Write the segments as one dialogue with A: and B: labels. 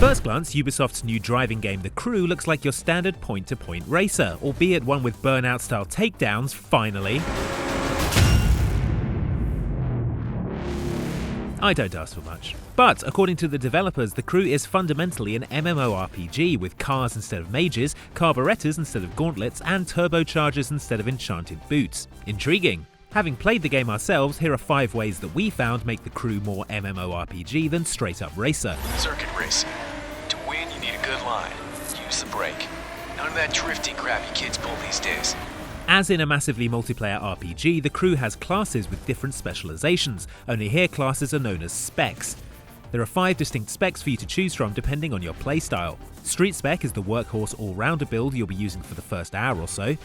A: first glance, Ubisoft's new driving game The Crew looks like your standard point-to-point racer, albeit one with Burnout-style takedowns, finally. I don't ask for much. But according to the developers, The Crew is fundamentally an MMORPG with cars instead of mages, carburettors instead of gauntlets, and turbochargers instead of enchanted boots. Intriguing. Having played the game ourselves, here are 5 ways that we found make The Crew more MMORPG than straight-up racer.
B: Circuit racing. To win, you need a good line. Use the brake. None of that drifting crap you kids pull these days.
A: As in a massively multiplayer RPG, The Crew has classes with different specializations, only here classes are known as specs. There are 5 distinct specs for you to choose from depending on your playstyle. Street Spec is the workhorse all-rounder build you'll be using for the first hour or so.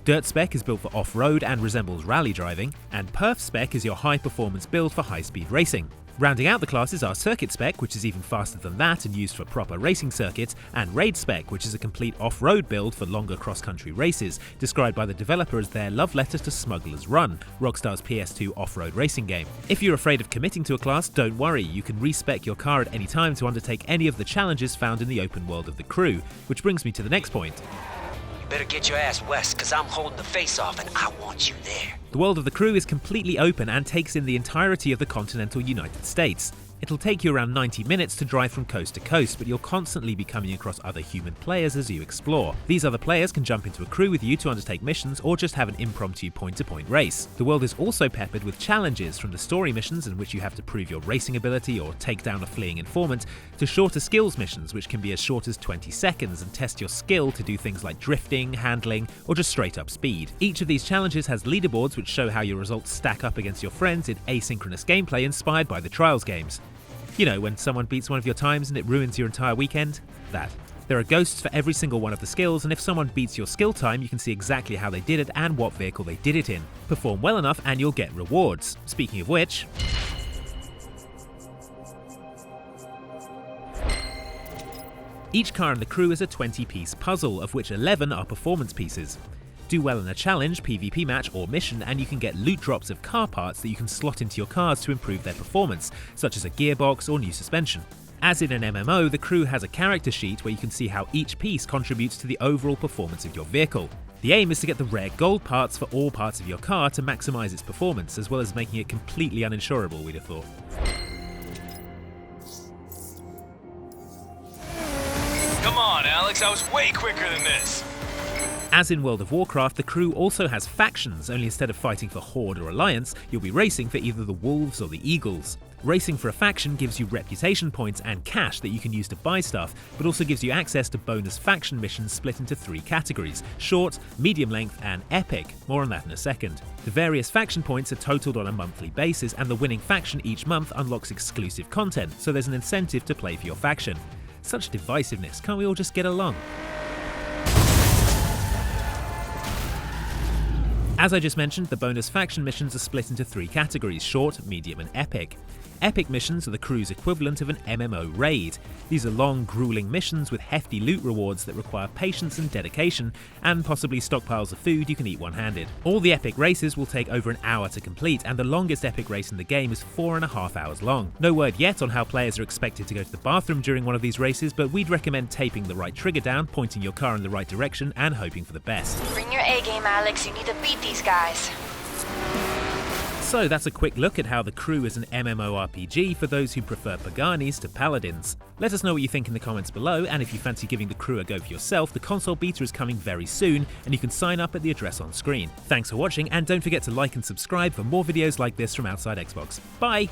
A: Dirt Spec is built for off-road and resembles rally driving, and Perf Spec is your high-performance build for high-speed racing. Rounding out the classes are Circuit Spec, which is even faster than that and used for proper racing circuits, and Raid Spec, which is a complete off-road build for longer cross-country races, described by the developer as their love letter to Smuggler's Run, Rockstar's PS2 off-road racing game. If you're afraid of committing to a class, don't worry, you can respec your car at any time to undertake any of the challenges found in the open world of The Crew, which brings me to the next point.
C: Better get your ass west, cause I'm holding the face-off and I want you there.
A: The world of The Crew is completely open and takes in the entirety of the continental United States. It'll take you around 90 minutes to drive from coast to coast, but you'll constantly be coming across other human players as you explore. These other players can jump into a crew with you to undertake missions or just have an impromptu point-to-point race. The world is also peppered with challenges, from the story missions in which you have to prove your racing ability or take down a fleeing informant, to shorter skills missions which can be as short as 20 seconds and test your skill to do things like drifting, handling, or just straight up speed. Each of these challenges has leaderboards which show how your results stack up against your friends in asynchronous gameplay inspired by the Trials games. You know, when someone beats one of your times and it ruins your entire weekend? That. There are ghosts for every single one of the skills, and if someone beats your skill time, you can see exactly how they did it and what vehicle they did it in. Perform well enough and you'll get rewards. Speaking of which... each car in The Crew is a 20-piece puzzle, of which 11 are performance pieces. Do well in a challenge, PvP match or mission and you can get loot drops of car parts that you can slot into your cars to improve their performance, such as a gearbox or new suspension. As in an MMO, The Crew has a character sheet where you can see how each piece contributes to the overall performance of your vehicle. The aim is to get the rare gold parts for all parts of your car to maximise its performance, as well as making it completely uninsurable, we'd have thought.
B: Come on, Alex, I was way quicker than this.
A: As in World of Warcraft, The Crew also has factions, only instead of fighting for Horde or Alliance, you'll be racing for either the Wolves or the Eagles. Racing for a faction gives you reputation points and cash that you can use to buy stuff, but also gives you access to bonus faction missions split into 3 categories: short, medium length, and epic. More on that in a second. The various faction points are totaled on a monthly basis, and the winning faction each month unlocks exclusive content, so there's an incentive to play for your faction. Such divisiveness, can't we all just get along? As I just mentioned, the bonus faction missions are split into 3 categories: short, medium, and epic. Epic missions are the Crew's equivalent of an MMO raid. These are long, grueling missions with hefty loot rewards that require patience and dedication, and possibly stockpiles of food you can eat one-handed. All the epic races will take over an hour to complete, and the longest epic race in the game is 4.5 hours long. No word yet on how players are expected to go to the bathroom during one of these races, but we'd recommend taping the right trigger down, pointing your car in the right direction, and hoping for the best.
D: Bring your A-game, Alex. You need to beat these guys.
A: So that's a quick look at how The Crew is an MMORPG for those who prefer Paganis to Paladins. Let us know what you think in the comments below, and if you fancy giving The Crew a go for yourself, the console beta is coming very soon, and you can sign up at the address on screen. Thanks for watching, and don't forget to like and subscribe for more videos like this from Outside Xbox. Bye!